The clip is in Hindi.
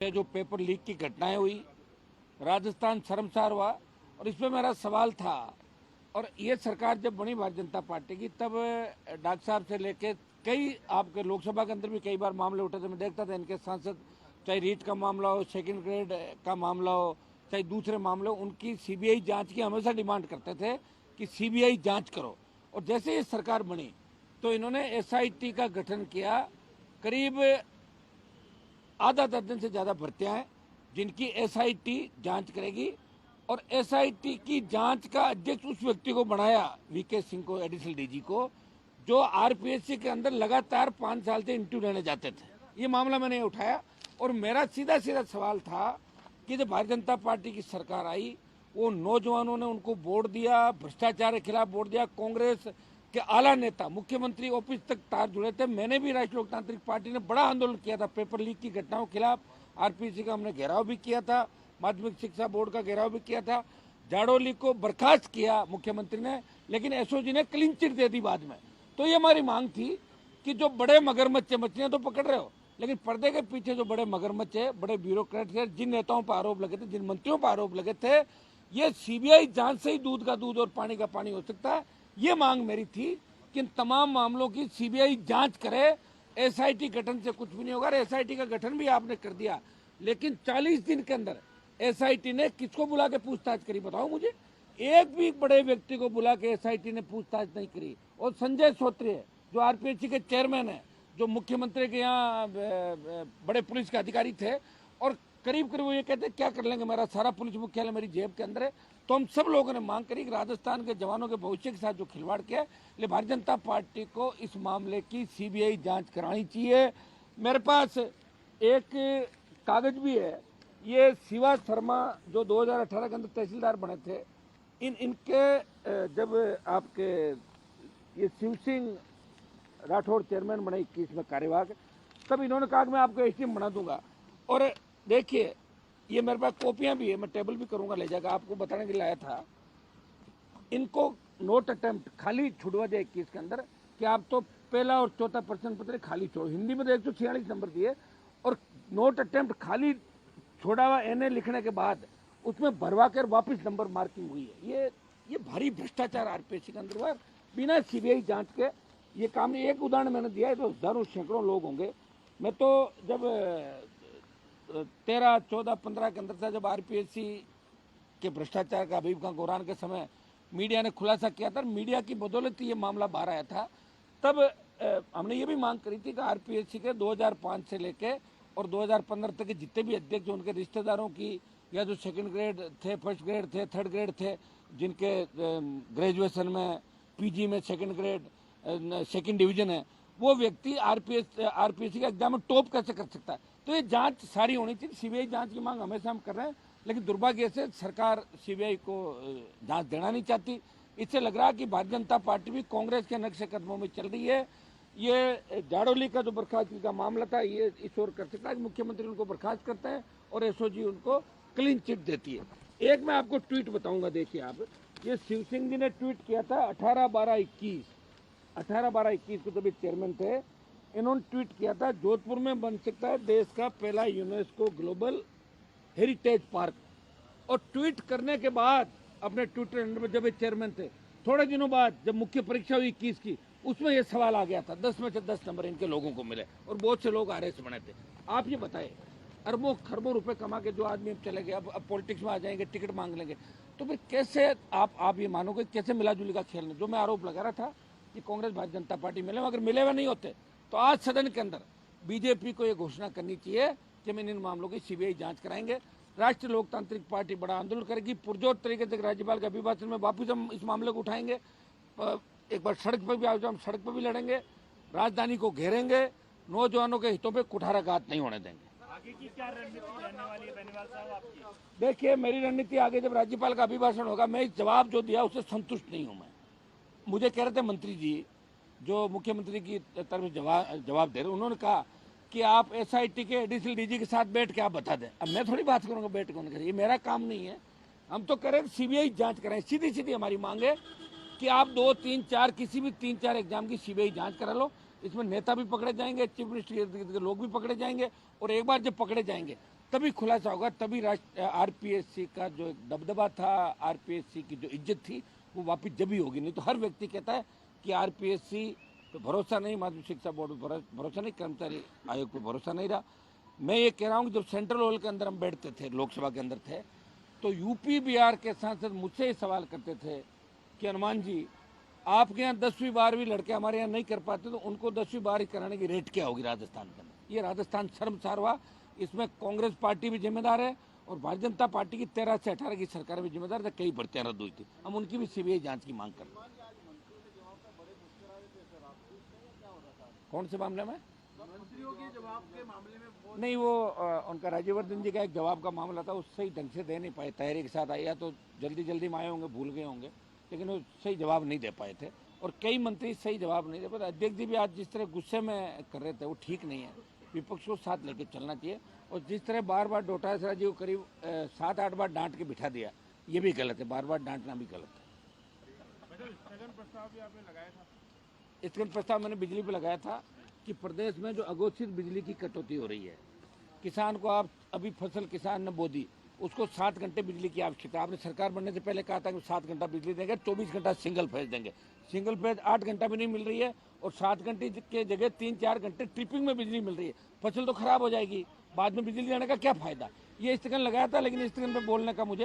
जो पेपर लीक की घटनाएं हुई, राजस्थान शर्मसार हुआ। और इसमें मेरा सवाल था, और ये सरकार जब बनी भारतीय जनता पार्टी की, तब डॉक्टर साहब से लेके कई आपके लोकसभा के अंदर भी कई बार मामले उठे थे। मैं देखता था इनके सांसद, चाहे रीट का मामला हो, सेकंड ग्रेड का मामला हो, चाहे दूसरे मामले हो, उनकी सीबीआई जांच की हमेशा डिमांड करते थे कि सीबीआई जांच करो। और जैसे ये सरकार बनी तो इन्होंने एसआईटी का गठन किया। करीब आधा दर्जन से ज़्यादा भर्तियां हैं जिनकी एसआईटी जांच करेगी। और एसआईटी की जांच का अध्यक्ष उस व्यक्ति को बनाया, वीके सिंह को, एडिशनल डीजी को, जो आरपीएससी के अंदर लगातार 5 साल से इंटरव्यू लेने जाते थे। ये मामला मैंने उठाया और मेरा सीधा सीधा सवाल था कि जब भारतीय जनता पार्टी की सरकार आई, वो नौजवानों ने उनको वोट दिया, भ्रष्टाचार के खिलाफ वोट दिया। कांग्रेस के आला नेता, मुख्यमंत्री ऑफिस तक तार जुड़े थे। मैंने भी राष्ट्रीय लोकतांत्रिक पार्टी ने बड़ा आंदोलन किया था पेपर लीक की घटनाओं के खिलाफ। आरपीसी का हमने घेराव भी किया था, माध्यमिक शिक्षा बोर्ड का घेराव भी किया था। जाड़ोली को बर्खास्त किया मुख्यमंत्री ने, लेकिन एसओजी ने क्लीन चिट दे दी बाद में। तो ये हमारी मांग थी कि जो बड़े मगरमच्छ, मछलियां तो पकड़ रहे हो, लेकिन पर्दे के पीछे जो बड़े मगरमच्छ है, बड़े ब्यूरोक्रेट है, जिन नेताओं पर आरोप लगे थे, जिन मंत्रियों पर आरोप लगे थे, ये सीबीआई जांच से ही दूध का दूध और पानी का पानी हो सकता है। ये मांग मेरी थी कि इन तमाम मामलों की सीबीआई जांच करे। एसआईटी गठन से कुछ भी नहीं होगा। एसआईटी का गठन भी आपने कर दिया, लेकिन 40 दिन के अंदर एसआईटी ने किसको बुला के पूछताछ करी, बताओ मुझे। एक भी बड़े व्यक्ति को बुला के एसआईटी ने पूछताछ नहीं करी। और संजय श्रोत्रिय जो आरपीएससी के चेयरमैन है, जो मुख्यमंत्री के यहाँ बड़े पुलिस के अधिकारी थे, और करीब करीब वो ये कहते क्या कर लेंगे, मेरा सारा पुलिस मुख्यालय मेरी जेब के अंदर है। तो हम सब लोगों ने मांग करी कि राजस्थान के जवानों के भविष्य के साथ जो खिलवाड़ किया, इसलिए भारतीय जनता पार्टी को इस मामले की सीबीआई जांच करानी चाहिए। मेरे पास एक कागज भी है, ये शिवा शर्मा जो 2018 के अंदर तहसीलदार बने थे, इनके जब आपके ये शिव सिंह राठौड़ चेयरमैन बने 21 में कार्यवाहक, तब इन्होंने कहा कि मैं आपको एसडीएम बना दूंगा। और देखिए, ये मेरे पास कॉपियां भी है, मैं टेबल भी करूंगा ले जाकर, आपको बताने के लिए लाया था। इनको नोट अटेम्प्ट खाली छुड़वा दिया 21 के अंदर कि आप तो पहला और चौथा प्रश्न पत्र खाली छोड़ो। हिंदी में तो 146 नंबर दिए, और नोट अटेम्प्ट खाली छोड़ा हुआ एनए लिखने के बाद उसमें भरवा कर वापिस नंबर मार्किंग हुई है। ये भारी भ्रष्टाचार आरपीएससी के अंदर हुआ बिना सीबीआई जांच के। ये काम, एक उदाहरण मैंने दिया है, तो हजारों सैकड़ों लोग होंगे। मैं तो जब 13, 14, 15 के अंदर था, जब आरपीएससी के भ्रष्टाचार का हबीब खान गोरान के समय मीडिया ने खुलासा किया था, मीडिया की बदौलत ये मामला बाहर आया था, तब हमने ये भी मांग करी थी कि आरपीएससी के 2005 से लेके और 2015 तक के जितने भी अध्यक्ष, उनके रिश्तेदारों की, या जो सेकंड ग्रेड थे, फर्स्ट ग्रेड थे, थर्ड ग्रेड थे, जिनके ग्रेजुएशन में, पीजी में सेकंड ग्रेड, सेकंड डिवीजन है, वो व्यक्ति आरपीएससी का एग्जाम में टॉप कैसे कर सकता है। तो ये जांच सारी होनी चाहिए। सीबीआई जांच की मांग हमेशा हम कर रहे हैं, लेकिन दुर्भाग्य से सरकार सीबीआई को जांच देना नहीं चाहती। इससे लग रहा है कि भारतीय जनता पार्टी भी कांग्रेस के नक्शे कदमों में चल रही है। ये जाड़ोली का जो बर्खास्तगी का मामला था, ये इस ओर कर सकता है कि मुख्यमंत्री उनको बर्खास्त करते हैं और एसओजी उनको क्लीन चिट देती है। एक मैं आपको ट्वीट बताऊंगा, देखिए आप, ये शिव सिंह जी ने ट्वीट किया था 18/12/21 को, जब चेयरमैन थे, इन्होंने ट्वीट किया था, जोधपुर में बन सकता है देश का पहला यूनेस्को ग्लोबल हेरिटेज पार्क। और ट्वीट करने के बाद अपने ट्विटर हैंडल पर, जब ये चेयरमैन थे, थोड़े दिनों बाद जब मुख्य परीक्षा हुई 21 की, उसमें ये सवाल आ गया था, 10 में से 10 नंबर इनके लोगों को मिले और बहुत से लोग आरएस बने थे। आप ये बताए, अरबों खरबों रुपए कमा के जो आदमी अब चले गए, अब पॉलिटिक्स में आ जाएंगे, टिकट मांग लेंगे, तो फिर कैसे आप ये मानोगे कैसे मिलाजुली का खेल? जो मैं आरोप लगा रहा था कि कांग्रेस भारतीय जनता पार्टी मिले, अगर मिले हुए नहीं होते तो आज सदन के अंदर बीजेपी को ये घोषणा करनी चाहिए कि हम इन मामलों की सीबीआई जांच कराएंगे। राष्ट्रीय लोकतांत्रिक पार्टी बड़ा आंदोलन करेगी, पुरजोर तरीके से राज्यपाल के अभिभाषण में वापिस हम इस मामले को उठाएंगे। एक बार सड़क पर भी आ जाओ, हम सड़क पर भी लड़ेंगे, राजधानी को घेरेंगे, नौजवानों के हितों पे कुठाराघात नहीं होने देंगे। आगे की क्या रणनीति रहने वाली है बेनीवाल साहब आपकी? देखिए, मेरी रणनीति आगे, जब राज्यपाल का अभिभाषण होगा, मैं इस जवाब जो दिया उससे संतुष्ट नहीं हूं। मैं, मुझे कह रहे थे मंत्री जी, जो मुख्यमंत्री की तरफ जवाब दे रहे, उन्होंने कहा कि आप एसआईटी के एडिशनल डीजी के साथ बैठ के आप बता दें। अब मैं थोड़ी बात करूंगा बैठ के, ये मेरा काम नहीं है। हम तो करें सीबीआई जांच करें, सीधी सीधी हमारी मांग है कि आप 2, 3, 4 किसी भी 3-4 एग्जाम की सीबीआई जांच करा लो। इसमें नेता भी पकड़े जाएंगे, चीफ मिनिस्टर के लोग भी पकड़े जाएंगे, और एक बार जब पकड़े जाएंगे तभी खुलासा होगा, तभी आरपीएससी का जो एक दबदबा था, आरपीएससी की जो इज्जत थी, वो वापस जब ही होगी। नहीं तो हर व्यक्ति कहता है कि आरपीएससी पे भरोसा नहीं, माध्यमिक शिक्षा बोर्ड पे भरोसा नहीं, कर्मचारी आयोग पे भरोसा नहीं रहा। मैं ये कह रहा हूँ कि जब सेंट्रल हॉल के अंदर हम बैठते थे, लोकसभा के अंदर थे, तो यूपी बिहार के सांसद मुझसे ही सवाल करते थे कि हनुमान जी, आपके यहाँ 10वीं 12वीं लड़के हमारे यहाँ नहीं कर पाते, तो उनको 10वीं 12वीं कराने की रेट क्या होगी राजस्थान के अंदर। ये राजस्थान शर्मसार हुआ। इसमें कांग्रेस पार्टी भी जिम्मेदार है और भारतीय जनता पार्टी की 13 से 18 की सरकार भी जिम्मेदार है। कई भर्तियां रद्द हुई थी, हम उनकी भी सीबीआई जांच की मांग कर रहे हैं। कौन से मामले में? मंत्रियों के जवाब के मामले में नहीं, वो उनका राज्यवर्धन जी का एक जवाब का मामला था, उससे ही ढंग से दे नहीं पाए, तैयारी के साथ आया तो जल्दी में आए होंगे, भूल गए होंगे, लेकिन वो सही जवाब नहीं दे पाए थे। और कई मंत्री सही जवाब नहीं दे पाए। अध्यक्ष जी भी आज जिस तरह गुस्से में कर रहे थे, वो ठीक नहीं है। विपक्ष को साथ लेके चलना चाहिए। और जिस तरह बार बार डोटासरा जी को करीब 7-8 बार डांट के बिठा दिया, ये भी गलत है, बार बार डांटना भी गलत है। स्थगन प्रस्ताव भी आपने लगाया था? स्थगन प्रस्ताव मैंने बिजली पे लगाया था कि प्रदेश में जो अघोषित बिजली की कटौती हो रही है, किसान को आप अभी फसल किसान ने बो दी, उसको 7 घंटे बिजली की आवश्यकता। आपने सरकार बनने से पहले कहा था कि 7 घंटा बिजली देंगे, 24 घंटा सिंगल फेज देंगे। सिंगल फेज 8 घंटा भी नहीं मिल रही है और 7 घंटे के जगह 3-4 घंटे ट्रिपिंग में बिजली मिल रही है। फसल तो खराब हो जाएगी, बाद में बिजली देने का क्या फायदा। ये स्थगन लगाया था, लेकिन स्थगन पे बोलने का मुझे